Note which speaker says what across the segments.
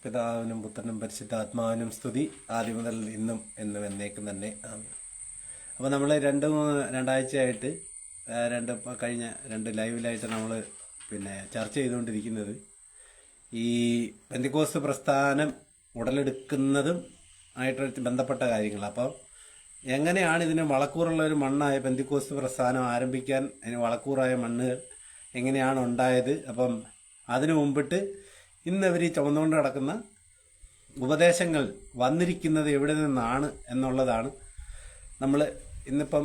Speaker 1: പിതാവിനും പുത്രനും പരിശുദ്ധാത്മാവിനും സ്തുതി ആദ്യം മുതൽ ഇന്നും എന്നും എന്നേക്കും തന്നെ. അപ്പോൾ നമ്മൾ രണ്ടാഴ്ചയായിട്ട് കഴിഞ്ഞ രണ്ട് ലൈവിലായിട്ട് നമ്മൾ ചർച്ച ചെയ്തുകൊണ്ടിരിക്കുന്നത് ഈ പെന്തിക്കോസ്ത് പ്രസ്ഥാനം ഉടലെടുക്കുന്നതും ആയിട്ട് ബന്ധപ്പെട്ട കാര്യങ്ങൾ. അപ്പോൾ എങ്ങനെയാണ് ഇതിന് വളക്കൂറുള്ള ഒരു മണ്ണായ പെന്തിക്കോസ്ത് പ്രസ്ഥാനം ആരംഭിക്കാൻ അതിന് വളക്കൂറായ മണ്ണുകൾ എങ്ങനെയാണ് ഉണ്ടായത്, അപ്പം അതിനു മുമ്പിട്ട് ഇന്ന് ഇവർ ചുമന്നുകൊണ്ട് നടക്കുന്ന ഉപദേശങ്ങൾ വന്നിരിക്കുന്നത് എവിടെ നിന്നാണ് എന്നുള്ളതാണ് നമ്മൾ ഇന്നിപ്പം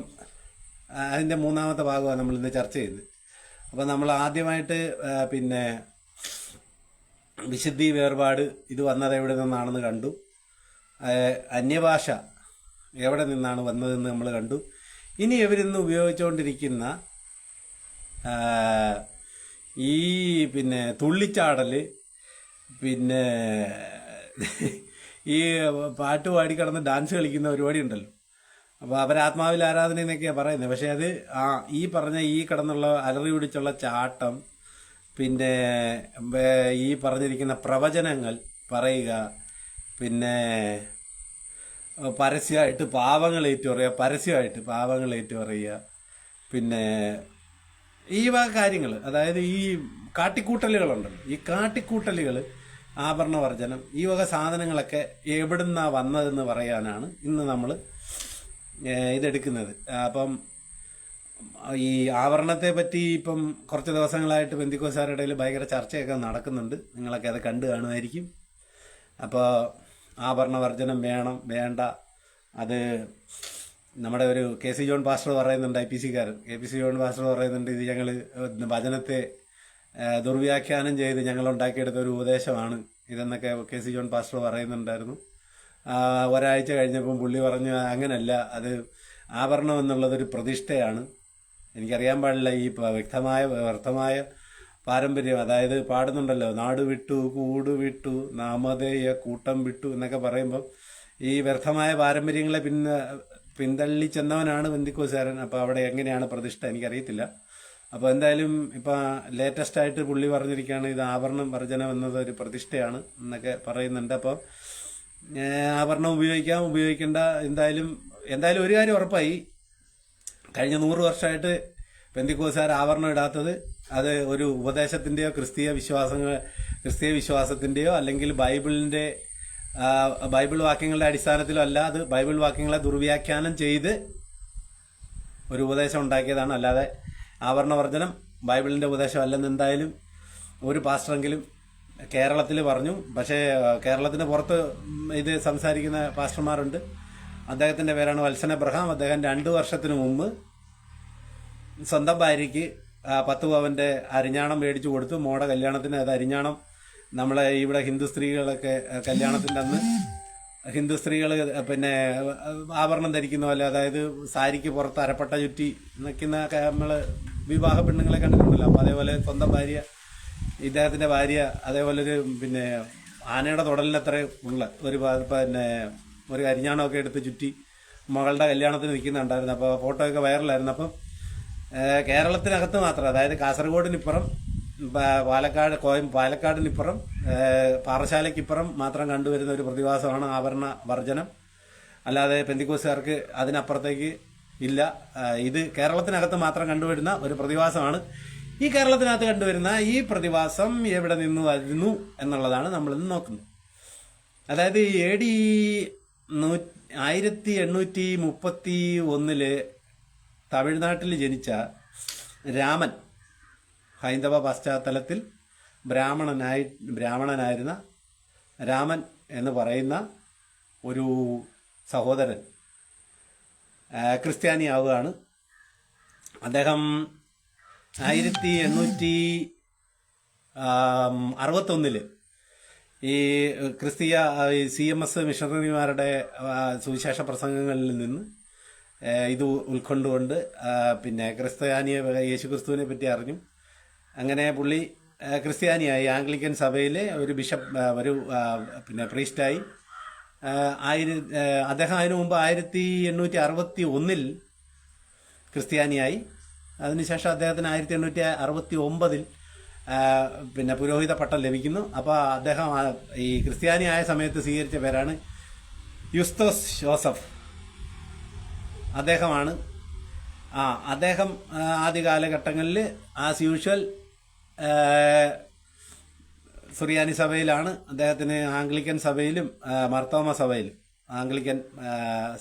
Speaker 1: അതിൻ്റെ മൂന്നാമത്തെ ഭാഗമാണ് നമ്മൾ ഇന്ന് ചർച്ച ചെയ്തത്. അപ്പം നമ്മൾ ആദ്യമായിട്ട് വിശുദ്ധി വേർപാട് ഇത് വന്നത് എവിടെ നിന്നാണെന്ന് കണ്ടു. അന്യഭാഷ എവിടെ നിന്നാണ് വന്നതെന്ന് നമ്മൾ കണ്ടു. ഇനി ഇവരിന്ന് ഉപയോഗിച്ചുകൊണ്ടിരിക്കുന്ന ഈ തുള്ളിച്ചാടൽ, ഈ പാട്ട് പാടി കിടന്ന് ഡാൻസ് കളിക്കുന്ന പരിപാടി ഉണ്ടല്ലോ. അപ്പോൾ അവരാത്മാവിൽ ആരാധന എന്നൊക്കെയാണ് പറയുന്നത്. പക്ഷെ അത് ഈ പറഞ്ഞ ഈ കിടന്നുള്ള അലറി പിടിച്ചുള്ള ചാട്ടം, ഈ പറഞ്ഞിരിക്കുന്ന പ്രവചനങ്ങൾ പറയുക, പരസ്യമായിട്ട് പാവങ്ങൾ ഏറ്റുപറയുക, ഈ വക കാര്യങ്ങൾ, അതായത് ഈ കാട്ടിക്കൂട്ടലുകളുണ്ടല്ലോ, ഈ കാട്ടിക്കൂട്ടലുകൾ, ആഭരണവർജനം, ഈ വക സാധനങ്ങളൊക്കെ എവിടുന്നാ വന്നതെന്ന് പറയാനാണ് ഇന്ന് നമ്മൾ ഇതെടുക്കുന്നത്. അപ്പം ഈ ആവരണത്തെ പറ്റി ഇപ്പം കുറച്ച് ദിവസങ്ങളായിട്ട് പെന്തിക്കോസ്തുകാരുടെ ഇടയിൽ ഭയങ്കര ചർച്ചയൊക്കെ നടക്കുന്നുണ്ട്. നിങ്ങളൊക്കെ അത് കണ്ടു കാണുമായിരിക്കും. അപ്പോൾ ആഭരണവർജനം വേണം വേണ്ട, അത് നമ്മുടെ ഒരു കെ സി ജോൺ പാസ്റ്റർ പറയുന്നുണ്ട്, കെ സി ജോൺ പാസ്റ്റർ പറയുന്നുണ്ട്, ഇത് ഞങ്ങൾ വചനത്തെ ദുർവ്യാഖ്യാനം ചെയ്ത് ഞങ്ങൾ ഉണ്ടാക്കിയെടുത്ത ഒരു ഉപദേശമാണ് ഇതെന്നൊക്കെ കെ സി ജോൺ പാസ്റ്റർ പറയുന്നുണ്ടായിരുന്നു. ഒരാഴ്ച കഴിഞ്ഞപ്പം പുള്ളി പറഞ്ഞു, അങ്ങനല്ല, അത് ആഭരണം എന്നുള്ളതൊരു പ്രതിഷ്ഠയാണ്. എനിക്കറിയാൻ പാടില്ല ഈ വ്യർത്ഥമായ പാരമ്പര്യം, അതായത് പാടുന്നുണ്ടല്ലോ, നാട് വിട്ടു കൂട് വിട്ടു നാമധേയ കൂട്ടം വിട്ടു എന്നൊക്കെ പറയുമ്പം ഈ വ്യർത്ഥമായ പാരമ്പര്യങ്ങളെ പിന്തള്ളി ചെന്നവനാണ് പെന്തിക്കോസ്തുകാരൻ. അപ്പോൾ അവിടെ എങ്ങനെയാണ് പ്രതിഷ്ഠ എനിക്കറിയത്തില്ല. അപ്പോൾ എന്തായാലും ഇപ്പം ലേറ്റസ്റ്റ് ആയിട്ട് പുള്ളി പറഞ്ഞിരിക്കുകയാണ്, ഇത് ആഭരണം വർജനം എന്നത് ഒരു പ്രതിഷ്ഠയാണ് എന്നൊക്കെ പറയുന്നുണ്ട്. അപ്പോൾ ആഭരണം ഉപയോഗിക്കേണ്ട, എന്തായാലും ഒരു കാര്യം ഉറപ്പായി, കഴിഞ്ഞ 100 വർഷമായിട്ട് പെന്തിക്കോസ്തുകാർ ആഭരണം ഇടാത്തത് അത് ഒരു ഉപദേശത്തിൻ്റെയോ ക്രിസ്തീയ വിശ്വാസത്തിൻ്റെയോ അല്ലെങ്കിൽ ബൈബിൾ വാക്യങ്ങളുടെ അടിസ്ഥാനത്തിലോ അല്ല, അത് ബൈബിൾ വാക്യങ്ങളെ ദുർവ്യാഖ്യാനം ചെയ്ത് ഒരു ഉപദേശം ഉണ്ടാക്കിയതാണ്. അല്ലാതെ ആഭരണവർജനം ബൈബിളിൻ്റെ ഉപദേശം അല്ലെന്ന് എന്തായാലും ഒരു പാസ്റ്ററെങ്കിലും കേരളത്തിൽ പറഞ്ഞു. പക്ഷേ കേരളത്തിന് പുറത്ത് ഇത് സംസാരിക്കുന്ന പാസ്റ്റർമാരുണ്ട്. അദ്ദേഹത്തിൻ്റെ പേരാണ് വത്സൻ എബ്രഹാം. അദ്ദേഹം 2 വർഷത്തിന് മുമ്പ് സ്വന്തം ഭാര്യയ്ക്ക് 10 പവൻ്റെ അരിഞ്ഞാണം മേടിച്ചു കൊടുത്തു. മോടെ കല്യാണത്തിന്. അത് അരിഞ്ഞാണം നമ്മളെ ഇവിടെ ഹിന്ദു സ്ത്രീകളൊക്കെ കല്യാണത്തിൻ്റെ അന്ന് ഹിന്ദു സ്ത്രീകൾ ആഭരണം ധരിക്കുന്ന പോലെ, അതായത് സാരിക്ക് പുറത്ത് അരപ്പട്ട ചുറ്റി നിൽക്കുന്ന നമ്മൾ വിവാഹ പെണ്ണുങ്ങളെ കണ്ടിട്ടുണ്ടല്ലോ. അപ്പോൾ അതേപോലെ സ്വന്തം ഭാര്യ, ഇദ്ദേഹത്തിൻ്റെ ഭാര്യ അതേപോലെ ഒരു ആനയുടെ തുടലിനത്ര ഉള്ള ഒരു അരിഞ്ഞാണമൊക്കെ എടുത്ത് ചുറ്റി മകളുടെ കല്യാണത്തിന് നിൽക്കുന്നുണ്ടായിരുന്നു. അപ്പോൾ ഫോട്ടോ ഒക്കെ വൈറലായിരുന്നു. അപ്പം കേരളത്തിനകത്ത് മാത്രം, അതായത് കാസർഗോഡിനിപ്പുറം, പാലക്കാടിനിപ്പുറം, പാറശാലയ്ക്കിപ്പുറം മാത്രം കണ്ടുവരുന്ന ഒരു പ്രതിഭാസമാണ് ആഭരണ വർജനം. അല്ലാതെ പെന്തിക്കോസ്തുകാർക്ക് അതിനപ്പുറത്തേക്ക് ഇല്ല. ഇത് കേരളത്തിനകത്ത് മാത്രം കണ്ടുവരുന്ന ഒരു പ്രതിഭാസമാണ്. ഈ കേരളത്തിനകത്ത് കണ്ടുവരുന്ന ഈ പ്രതിഭാസം എവിടെ നിന്ന് വരുന്നു എന്നുള്ളതാണ് നമ്മളിന്ന് നോക്കുന്നത്. അതായത് AD 1831 തമിഴ്നാട്ടിൽ ജനിച്ച രാമൻ, ഹൈന്ദവ പശ്ചാത്തലത്തിൽ ബ്രാഹ്മണനായിരുന്ന രാമൻ എന്ന് പറയുന്ന ഒരു സഹോദരൻ ക്രിസ്ത്യാനിയാവുകയാണ്. അദ്ദേഹം 1861 ഈ ക്രിസ്തീയ CMS മിഷണറിമാരുടെ സുവിശേഷ പ്രസംഗങ്ങളിൽ നിന്ന് ഇത് ഉൾക്കൊണ്ടുകൊണ്ട് യേശുക്രിസ്തുവിനെ പറ്റി അറിഞ്ഞു. അങ്ങനെ പുള്ളി ക്രിസ്ത്യാനിയായി. ആംഗ്ലിക്കൻ സഭയിലെ ഒരു ബിഷപ്പ്, ഒരു പ്രീസ്റ്റായി. അദ്ദേഹം അതിനു മുമ്പ് 1861 ക്രിസ്ത്യാനിയായി. അതിനുശേഷം അദ്ദേഹത്തിന് 1869 പിന്നെ പുരോഹിത പട്ടം ലഭിക്കുന്നു. അപ്പോൾ അദ്ദേഹം ഈ ക്രിസ്ത്യാനിയായ സമയത്ത് സ്വീകരിച്ച പേരാണ് യുസ്തോസ് ജോസഫ്. അദ്ദേഹമാണ് അദ്ദേഹം ആദ്യ കാലഘട്ടങ്ങളിൽ ആസ് യൂഷ്വൽ സുറിയാനി സഭയിലാണ്. അദ്ദേഹത്തിന് ആംഗ്ലിക്കൻ സഭയിലും മർത്തോമ സഭയിലും, ആംഗ്ലിക്കൻ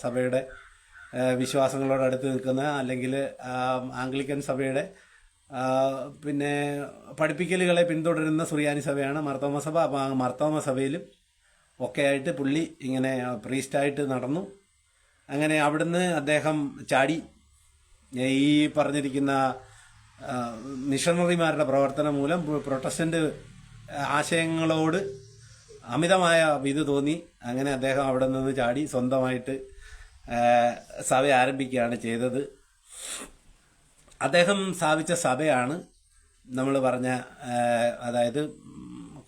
Speaker 1: സഭയുടെ വിശ്വാസങ്ങളോട് അടുത്ത് നിൽക്കുന്ന, അല്ലെങ്കിൽ ആംഗ്ലിക്കൻ സഭയുടെ പിന്നെ പഠിപ്പിക്കലുകളെ പിന്തുടരുന്ന സുറിയാനി സഭയാണ് മർത്തോമ സഭ. അപ്പോൾ ആ മർത്തോമ സഭയിലും ഒക്കെ ആയിട്ട് പുള്ളി ഇങ്ങനെ പ്രീസ്റ്റായിട്ട് നടന്നു. അങ്ങനെ അവിടുന്ന് അദ്ദേഹം ചാടി ഈ പറഞ്ഞിരിക്കുന്ന മിഷണറിമാരുടെ പ്രവർത്തനം മൂലം പ്രൊട്ടസ്റ്റന്റ് ആശയങ്ങളോട് അമിതമായ ഇത് തോന്നി. അങ്ങനെ അദ്ദേഹം അവിടെ നിന്ന് ചാടി സ്വന്തമായിട്ട് സഭ ആരംഭിക്കുകയാണ് ചെയ്തത്. അദ്ദേഹം സ്ഥാപിച്ച സഭയാണ് നമ്മൾ പറഞ്ഞ, അതായത്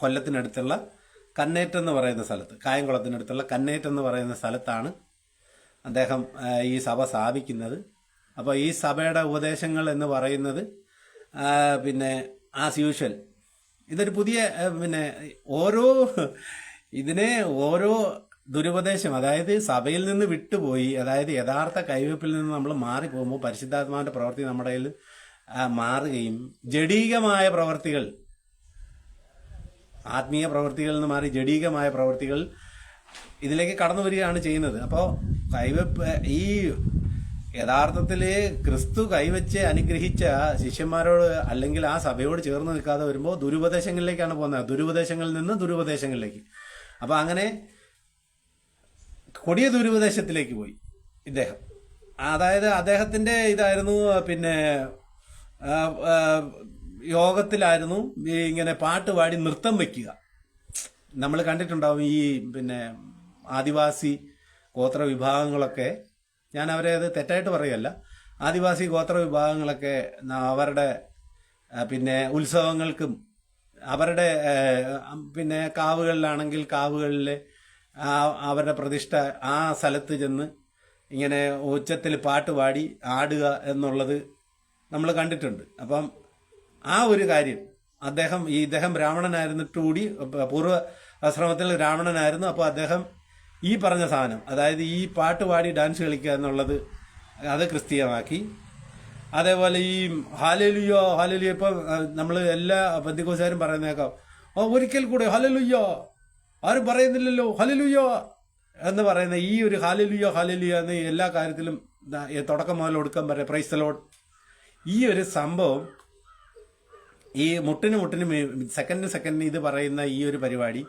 Speaker 1: കൊല്ലത്തിനടുത്തുള്ള കന്നേറ്റ് എന്ന് പറയുന്ന സ്ഥലത്ത്, കായംകുളത്തിനടുത്തുള്ള കന്നേറ്റ് എന്ന് പറയുന്ന സ്ഥലത്താണ് അദ്ദേഹം ഈ സഭ സ്ഥാപിക്കുന്നത്. അപ്പോൾ ഈ സഭയുടെ ഉപദേശങ്ങൾ എന്ന് പറയുന്നത് പിന്നെ ആസ് യൂഷ്വൽ ഇതൊരു പുതിയ പിന്നെ ഓരോ ദുരുപദേശം, അതായത് സഭയിൽ നിന്ന് വിട്ടുപോയി, അതായത് യഥാർത്ഥ കൈവെപ്പിൽ നിന്ന് നമ്മൾ മാറിപ്പോകുമ്പോൾ പരിശുദ്ധാത്മാവിന്റെ പ്രവൃത്തി നമ്മുടെ കയ്യിൽ മാറുകയും ജഡീകമായ പ്രവൃത്തികൾ, ആത്മീയ പ്രവൃത്തികളിൽ നിന്ന് മാറി ജഡീകമായ പ്രവൃത്തികൾ ഇതിലേക്ക് കടന്നു വരികയാണ് ചെയ്യുന്നത്. അപ്പോൾ കൈവെപ്പ് ഈ യഥാർത്ഥത്തിൽ ക്രിസ്തു കൈവച്ച് അനുഗ്രഹിച്ച ശിഷ്യന്മാരോട് അല്ലെങ്കിൽ ആ സഭയോട് ചേർന്ന് നിൽക്കാതെ വരുമ്പോൾ ദുരുപദേശങ്ങളിലേക്കാണ് പോകുന്നത്. ദുരുപദേശങ്ങളിൽ നിന്ന് ദുരുപദേശങ്ങളിലേക്ക്. അപ്പോൾ അങ്ങനെ കൊടിയ ദുരുപദേശത്തിലേക്ക് പോയി ഇദ്ദേഹം. അതായത് അദ്ദേഹത്തിന്റെ ഇതായിരുന്നു, പിന്നെ യോഗത്തിലായിരുന്നു ഇങ്ങനെ പാട്ട് പാടി നൃത്തം വയ്ക്കുക. നമ്മൾ കണ്ടിട്ടുണ്ടാവും ഈ പിന്നെ ആദിവാസി ഗോത്ര വിഭാഗങ്ങളൊക്കെ, ഞാൻ അവരെ അത് തെറ്റായിട്ട് പറയുകയല്ല, ആദിവാസി ഗോത്ര വിഭാഗങ്ങളൊക്കെ അവരുടെ പിന്നെ ഉത്സവങ്ങൾക്കും അവരുടെ പിന്നെ കാവുകളിലാണെങ്കിൽ കാവുകളിലെ അവരുടെ പ്രതിഷ്ഠ ആ സ്ഥലത്ത് ചെന്ന് ഇങ്ങനെ ഉച്ചത്തിൽ പാട്ട് പാടി ആടുക എന്നുള്ളത് നമ്മൾ കണ്ടിട്ടുണ്ട്. അപ്പം ആ ഒരു കാര്യം ഇദ്ദേഹം ബ്രാഹ്മണനായിരുന്നിട്ട് കൂടി, പൂർവ്വ ആശ്രമത്തിൽ ബ്രാഹ്മണനായിരുന്നു. അപ്പോൾ അദ്ദേഹം ഈ പറഞ്ഞ സാധനം, അതായത് ഈ പാട്ട് പാടി ഡാൻസ് കളിക്കുക എന്നുള്ളത് അത് ക്രിസ്തീയമാക്കി. അതേപോലെ ഈ ഹല്ലേലൂയ ഇപ്പം നമ്മൾ എല്ലാ പെന്തക്കോസ്തുകാരും പറയുന്നേക്കാം, ഒരിക്കൽ കൂടെ ഹല്ലേലൂയ, ആരും പറയുന്നില്ലല്ലോ ഹല്ലേലൂയ എന്ന് പറയുന്ന ഈ ഒരു ഹല്ലേലൂയ എന്ന് എല്ലാ കാര്യത്തിലും തുടക്കം മുതൽ ഒടുക്കം വരെ പ്രൈസ് ദി ലോർഡ്, ഈ ഒരു സംഭവം ഈ മുട്ടിന് സെക്കൻഡിന് ഇത് പറയുന്ന ഈ ഒരു പരിപാടി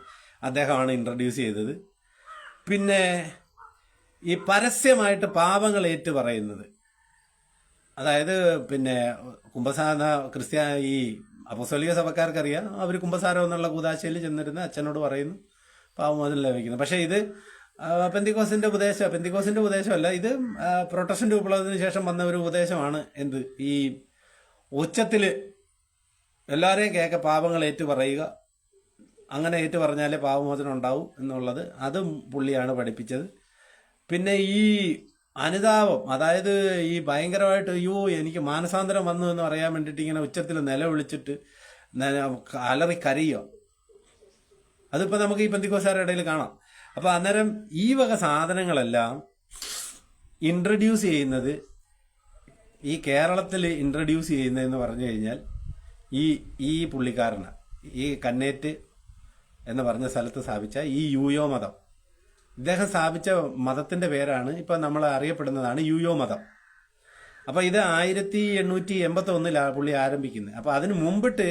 Speaker 1: അദ്ദേഹമാണ് ഇൻട്രൊഡ്യൂസ് ചെയ്തത്. പിന്നെ ഈ പരസ്യമായിട്ട് പാപങ്ങൾ ഏറ്റു പറയുന്നത്, അതായത് പിന്നെ ഈ അപ്പോസ്തലിക സഭക്കാർക്കറിയാം, അവർ കുമ്പസാരം എന്നുള്ള കൂദാശയിൽ ചെന്നിരുന്ന് അച്ഛനോട് പറയുന്നു, പാവമോചനം ലഭിക്കുന്നു. പക്ഷെ ഇത് പെന്തിക്കോസിന്റെ ഉപദേശമല്ല, ഇത് പ്രൊട്ടസ്റ്റന്റ് വിപ്ലവത്തിന് ശേഷം വന്ന ഒരു ഉപദേശമാണ്. എന്ത് ഈ ഉച്ചത്തില് എല്ലാവരെയും കേൾക്ക പാപങ്ങൾ ഏറ്റു പറയുക, അങ്ങനെ ഏറ്റു പറഞ്ഞാലേ പാപമോചനം ഉണ്ടാവും എന്നുള്ളത്, അതും പുള്ളിയാണ് പഠിപ്പിച്ചത്. പിന്നെ ഈ അനുതാപം, അതായത് ഈ ഭയങ്കരമായിട്ട് എനിക്ക് മാനസാന്തരം വന്നു എന്ന് പറയാൻ വേണ്ടിയിട്ട് ഇങ്ങനെ ഉച്ചത്തിൽ നിലവിളിച്ചിട്ട് അലറി കരയുക, അതിപ്പോൾ നമുക്ക് ഈ പെന്തിക്കോസ്തുകാരുടെ ഇടയിൽ കാണാം. അപ്പോൾ അന്നേരം ഈ വക സാധനങ്ങളെല്ലാം ഇൻട്രൊഡ്യൂസ് ചെയ്യുന്നത്, ഈ കേരളത്തിൽ ഇൻട്രൊഡ്യൂസ് ചെയ്യുന്നതെന്ന് പറഞ്ഞു കഴിഞ്ഞാൽ ഈ പുള്ളിക്കാരനാണ്. ഈ കന്നേറ്റ് എന്ന് പറഞ്ഞ സ്ഥലത്ത് സ്ഥാപിച്ച ഈ യൂയോ മതം, ഇദ്ദേഹം സ്ഥാപിച്ച മതത്തിന്റെ പേരാണ് ഇപ്പൊ നമ്മൾ അറിയപ്പെടുന്നതാണ് യൂയോ മതം. അപ്പൊ ഇത് 1881 പുള്ളി ആരംഭിക്കുന്നത്. അപ്പൊ അതിന് മുമ്പിട്ട്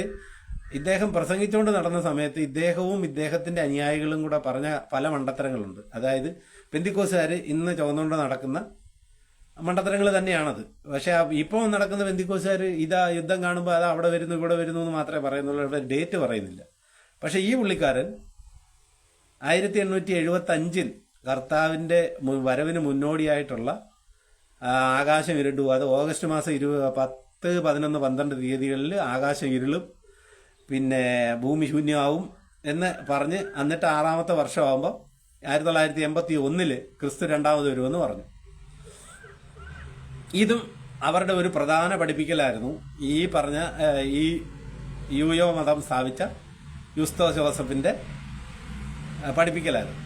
Speaker 1: ഇദ്ദേഹം പ്രസംഗിച്ചുകൊണ്ട് നടന്ന സമയത്ത് ഇദ്ദേഹവും ഇദ്ദേഹത്തിന്റെ അനുയായികളും കൂടെ പറഞ്ഞ പല മണ്ടത്തരങ്ങളുണ്ട്. അതായത് പെന്തിക്കോസുകാർ ഇന്ന് ചുവന്നുകൊണ്ട് നടക്കുന്ന മണ്ടത്തരങ്ങൾ തന്നെയാണത്. പക്ഷെ ഇപ്പോൾ നടക്കുന്ന പെന്തിക്കോസുകാർ യുദ്ധം കാണുമ്പോൾ അത് അവിടെ വരുന്നു ഇവിടെ വരുന്നു എന്ന് മാത്രമേ പറയുന്നുള്ളൂ, ഡേറ്റ് പറയുന്നില്ല. പക്ഷെ ഈ പുള്ളിക്കാരൻ 1875 കർത്താവിന്റെ വരവിന് മുന്നോടിയായിട്ടുള്ള ആകാശം ഇരുണ്ടും, അത് ഓഗസ്റ്റ് മാസം 10, 11, 12 തീയതികളിൽ ആകാശം ഇരുളും, പിന്നെ ഭൂമി ശൂന്യമാവും എന്ന് പറഞ്ഞ്, എന്നിട്ട് 6ാമത്തെ വർഷമാകുമ്പോൾ 1981 ക്രിസ്തു രണ്ടാമത് വരുമെന്ന് പറഞ്ഞു. ഇതും അവരുടെ ഒരു പ്രധാന പഠിപ്പിക്കലായിരുന്നു. ഈ പറഞ്ഞ ഈ യൂയോ മതം സ്ഥാപിച്ച യുസ്തോസ് ജോസഫിന്റെ പഠിപ്പിക്കലായിരുന്നു.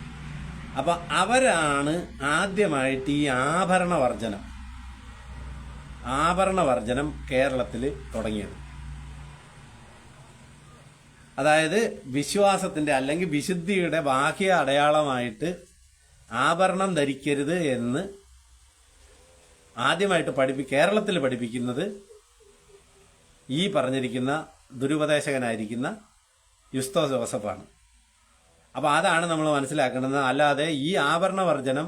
Speaker 1: അപ്പൊ അവരാണ് ആദ്യമായിട്ട് ഈ ആഭരണ വർജനം കേരളത്തിൽ തുടങ്ങിയത്. അതായത് വിശ്വാസത്തിന്റെ അല്ലെങ്കിൽ വിശുദ്ധിയുടെ ബാഹ്യ അടയാളമായിട്ട് ആഭരണം ധരിക്കരുത് എന്ന് ആദ്യമായിട്ട് കേരളത്തിൽ പഠിപ്പിക്കുന്നത് ഈ പറഞ്ഞിരിക്കുന്ന ദുരുപദേശകനായിരിക്കുന്ന യുസ്തോസ് ജോസഫാണ്. അപ്പൊ അതാണ് നമ്മൾ മനസ്സിലാക്കേണ്ടത്. അല്ലാതെ ഈ ആഭരണ വർജനം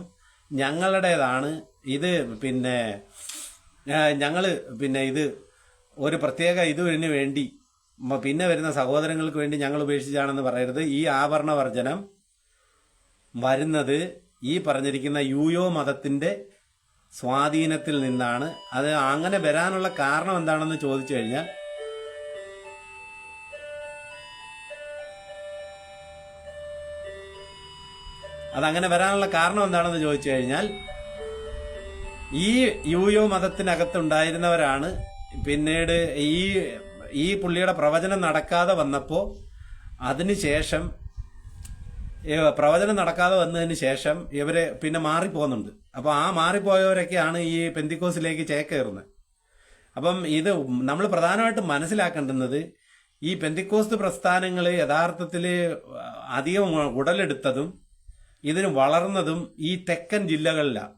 Speaker 1: ഞങ്ങളുടേതാണ്, ഇത് ഞങ്ങള് ഇത് ഒരു പ്രത്യേക ഇതിനു വേണ്ടി പിന്നെ വരുന്ന സഹോദരങ്ങൾക്ക് വേണ്ടി ഞങ്ങൾ ഉപേക്ഷിച്ചാണെന്ന് പറയരുത്. ഈ ആഭരണ വർജനം വരുന്നത് ഈ പറഞ്ഞിരിക്കുന്ന യൂയോ മതത്തിന്റെ സ്വാധീനത്തിൽ നിന്നാണ്. അത് അങ്ങനെ വരാനുള്ള കാരണം എന്താണെന്ന് ചോദിച്ചു കഴിഞ്ഞാൽ ഈ യൂയോ മതത്തിനകത്തുണ്ടായിരുന്നവരാണ് പിന്നീട് ഈ പുള്ളിയുടെ പ്രവചനം നടക്കാതെ വന്നപ്പോ പ്രവചനം നടക്കാതെ വന്നതിന് ശേഷം ഇവര് പിന്നെ മാറിപ്പോകുന്നുണ്ട്. അപ്പൊ ആ മാറിപ്പോയവരൊക്കെയാണ് ഈ പെന്തിക്കോസിലേക്ക് ചേക്കേറുന്നത്. അപ്പം ഇത് നമ്മൾ പ്രധാനമായിട്ടും മനസ്സിലാക്കേണ്ടുന്നത് ഈ പെന്തിക്കോസ്ത് പ്രസ്ഥാനങ്ങൾ യഥാർത്ഥത്തിൽ അധികം ഉടലെടുത്തതും ഇതിന് വളർന്നതും ഈ തെക്കൻ ജില്ലകളിലാണ്.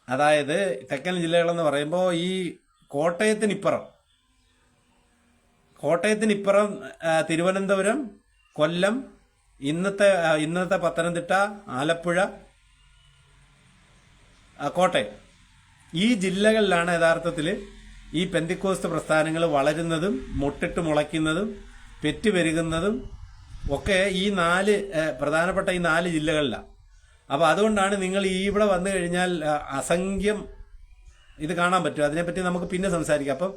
Speaker 1: അതായത് തെക്കൻ ജില്ലകളെന്ന് പറയുമ്പോൾ ഈ കോട്ടയത്തിനിപ്പുറം തിരുവനന്തപുരം, കൊല്ലം, ഇന്നത്തെ പത്തനംതിട്ട, ആലപ്പുഴ, കോട്ടയം, ഈ ജില്ലകളിലാണ് യഥാർത്ഥത്തിൽ ഈ പെന്തിക്കോസ്ത് പ്രസ്ഥാനങ്ങൾ വളരുന്നതും മുട്ടിട്ട് മുളയ്ക്കുന്നതും പെറ്റുപെരുകുന്നതും ഒക്കെ ഈ പ്രധാനപ്പെട്ട ഈ 4 ജില്ലകളിലാണ്. അപ്പൊ അതുകൊണ്ടാണ് നിങ്ങൾ ഇവിടെ വന്നു കഴിഞ്ഞാൽ അസംഖ്യം ഇത് കാണാൻ പറ്റും. അതിനെപ്പറ്റി നമുക്ക് പിന്നെ സംസാരിക്കാം. അപ്പം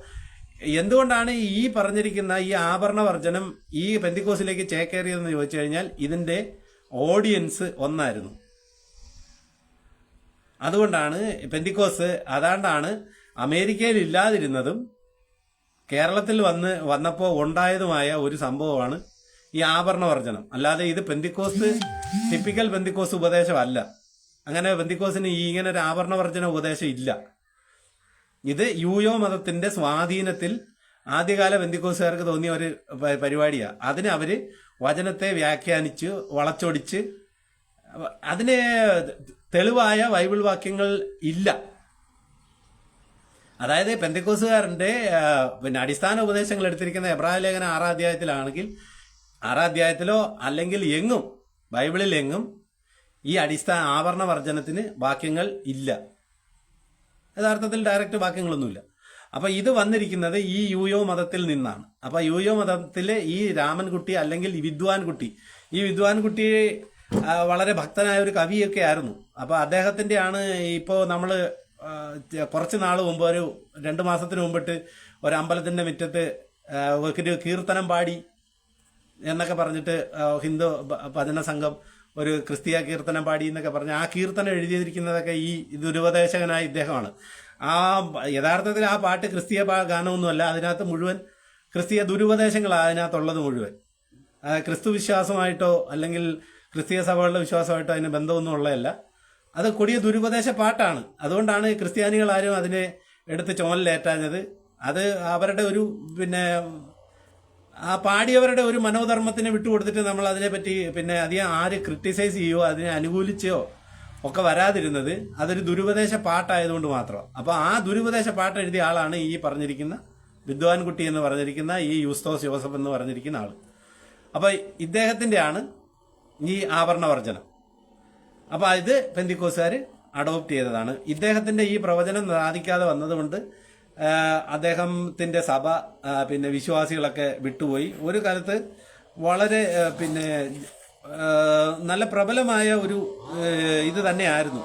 Speaker 1: എന്തുകൊണ്ടാണ് ഈ പറഞ്ഞിരിക്കുന്ന ഈ ആഭരണ വർജനം ഈ പെന്തിക്കോസിലേക്ക് ചേക്കേറിയതെന്ന് ചോദിച്ചു കഴിഞ്ഞാൽ ഇതിന്റെ ഓഡിയൻസ് ഒന്നായിരുന്നു. അതുകൊണ്ടാണ് പെന്തിക്കോസ് അതാണ്ടാണ് അമേരിക്കയിൽ ഇല്ലാതിരുന്നതും കേരളത്തിൽ വന്നപ്പോൾ ഉണ്ടായതുമായ ഒരു സംഭവമാണ് ഈ ആഭരണ വർജനം. അല്ലാതെ ഇത് ടിപ്പിക്കൽ പെന്തിക്കോസ് ഉപദേശമല്ല. അങ്ങനെ പെന്തിക്കോസിന് ഇങ്ങനെ ഒരു ആഭരണ വർജന ഉപദേശം ഇല്ല. ഇത് യൂയോ മതത്തിന്റെ സ്വാധീനത്തിൽ ആദ്യകാല പെന്തിക്കോസുകാർക്ക് തോന്നിയ ഒരു പരിപാടിയാണ്. അതിന് അവര് വചനത്തെ വ്യാഖ്യാനിച്ച് വളച്ചൊടിച്ച് അതിന് തെളിവായ ബൈബിൾ വാക്യങ്ങൾ ഇല്ല. അതായത് പെന്തിക്കോസുകാരന്റെ അടിസ്ഥാന ഉപദേശങ്ങൾ എടുത്തിരിക്കുന്ന എബ്രായ ലേഖനം 6-ാം അധ്യായത്തിലാണെങ്കിൽ 6-ാം അധ്യായത്തിലോ അല്ലെങ്കിൽ ബൈബിളിൽ എങ്ങും ഈ ആഭരണ വർജനത്തിന് വാക്യങ്ങൾ ഇല്ല. യഥാർത്ഥത്തിൽ ഡയറക്റ്റ് വാക്യങ്ങളൊന്നുമില്ല. അപ്പൊ ഇത് വന്നിരിക്കുന്നത് ഈ യൂയോ മതത്തിൽ നിന്നാണ്. അപ്പൊ യൂയോ മതത്തിലെ ഈ രാമൻകുട്ടി അല്ലെങ്കിൽ ഈ വിദ്വാൻകുട്ടി വളരെ ഭക്തനായ ഒരു കവിയൊക്കെ ആയിരുന്നു. അപ്പൊ അദ്ദേഹത്തിന്റെയാണ് ഇപ്പോൾ നമ്മള് കുറച്ച് നാൾ മുമ്പ് ഒരു 2 മാസത്തിന് മുമ്പിട്ട് ഒരു അമ്പലത്തിന്റെ മുറ്റത്ത് ഒരു കീർത്തനം പാടി എന്നൊക്കെ പറഞ്ഞിട്ട് ഹിന്ദു ഭജന സംഘം ഒരു ക്രിസ്തീയ കീർത്തനം പാടി എന്നൊക്കെ പറഞ്ഞ് ആ കീർത്തനം എഴുതിയിരിക്കുന്നതൊക്കെ ഈ ദുരുപദേശകനായ ഇദ്ദേഹമാണ്. യഥാർത്ഥത്തിൽ ആ പാട്ട് ക്രിസ്തീയ ഗാനമൊന്നുമല്ല. അതിനകത്ത് മുഴുവൻ ക്രിസ്തീയ ദുരുപദേശങ്ങളാണ് അതിനകത്തുള്ളത് മുഴുവൻ. ക്രിസ്തു വിശ്വാസമായിട്ടോ അല്ലെങ്കിൽ ക്രിസ്തീയ സഭകളുടെ വിശ്വാസമായിട്ടോ അതിന് ബന്ധമൊന്നും ഉള്ളതല്ല. അത് കൊടിയ ദുരുപദേശ പാട്ടാണ്. അതുകൊണ്ടാണ് ക്രിസ്ത്യാനികൾ ആരും അതിനെ എടുത്ത് ചുമലിലേറ്റാഞ്ഞത്. അത് അവരുടെ ഒരു ആ പാടിയവരുടെ ഒരു മനോധർമ്മത്തിന് വിട്ടുകൊടുത്തിട്ട് നമ്മൾ അതിനെപ്പറ്റി അധികം ആര് ക്രിട്ടിസൈസ് ചെയ്യുകയോ അതിനെ അനുകൂലിച്ചോ ഒക്കെ വരാതിരുന്നത് അതൊരു ദുരുപദേശ പാട്ടായതുകൊണ്ട് മാത്രം. അപ്പൊ ആ ദുരുപദേശ പാട്ട് എഴുതിയ ആളാണ് ഈ പറഞ്ഞിരിക്കുന്ന വിദ്വാൻകുട്ടി എന്ന് പറഞ്ഞിരിക്കുന്ന ഈ യുസ്തോസ് ജോസഫ് എന്ന് പറഞ്ഞിരിക്കുന്ന ആള്. അപ്പൊ ഇദ്ദേഹത്തിന്റെയാണ് ഈ ആഭരണ വർജനം. അപ്പൊ ഇത് പെന്തിക്കോസുകാർ അഡോപ്റ്റ് ചെയ്തതാണ്. ഇദ്ദേഹത്തിന്റെ ഈ പ്രവചനം സാധിക്കാതെ വന്നതുകൊണ്ട് അദ്ദേഹത്തിന്റെ സഭ വിശ്വാസികളൊക്കെ വിട്ടുപോയി. ഒരു കാലത്ത് വളരെ നല്ല പ്രബലമായ ഒരു ഇത് തന്നെയായിരുന്നു.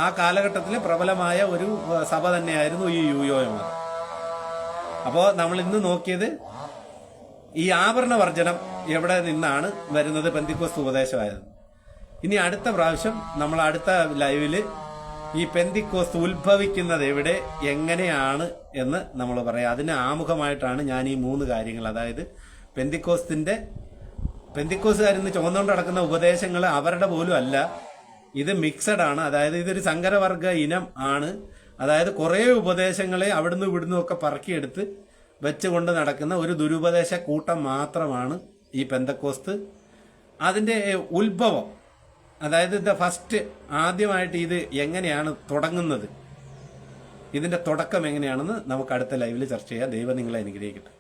Speaker 1: ആ കാലഘട്ടത്തിൽ പ്രബലമായ ഒരു സഭ തന്നെയായിരുന്നു ഈ യൂയോയം. അപ്പോൾ നമ്മൾ ഇന്ന് നോക്കിയത് ഈ ആഭരണ വർജനം എവിടെ നിന്നാണ് വരുന്നത്, പെന്തിക്കോസ്ത് ഉപദേശമായത്. ഇനി അടുത്ത പ്രാവശ്യം നമ്മൾ അടുത്ത ലൈവില് ഈ പെന്തിക്കോസ്ത് ഉത്ഭവിക്കുന്നത് എവിടെ, എങ്ങനെയാണ് എന്ന് നമ്മൾ പറയാം. അതിന് ആമുഖമായിട്ടാണ് ഞാൻ ഈ 3 കാര്യങ്ങൾ, അതായത് പെന്തിക്കോസ്തുകാരിന്ന് ചുമന്നുകൊണ്ട് നടക്കുന്ന ഉപദേശങ്ങൾ അവരുടെ പോലും അല്ല, ഇത് മിക്സഡ് ആണ്. അതായത് ഇതൊരു സങ്കരവർഗ ഇനം ആണ്. അതായത് കുറേ ഉപദേശങ്ങളെ അവിടുന്ന് ഇവിടുന്ന് ഒക്കെ പറക്കിയെടുത്ത് വെച്ചുകൊണ്ട് നടക്കുന്ന ഒരു ദുരുപദേശ കൂട്ടം മാത്രമാണ് ഈ പെന്തക്കോസ്ത്. അതിന്റെ ഉത്ഭവം, അതായത് ഫസ്റ്റ് ആദ്യമായിട്ട് ഇത് എങ്ങനെയാണ് തുടങ്ങുന്നത്, ഇതിന്റെ തുടക്കം എങ്ങനെയാണെന്ന് നമുക്ക് അടുത്ത ലൈവിൽ ചർച്ച ചെയ്യാം. ദൈവം നിങ്ങളെ അനുഗ്രഹിക്കട്ടെ.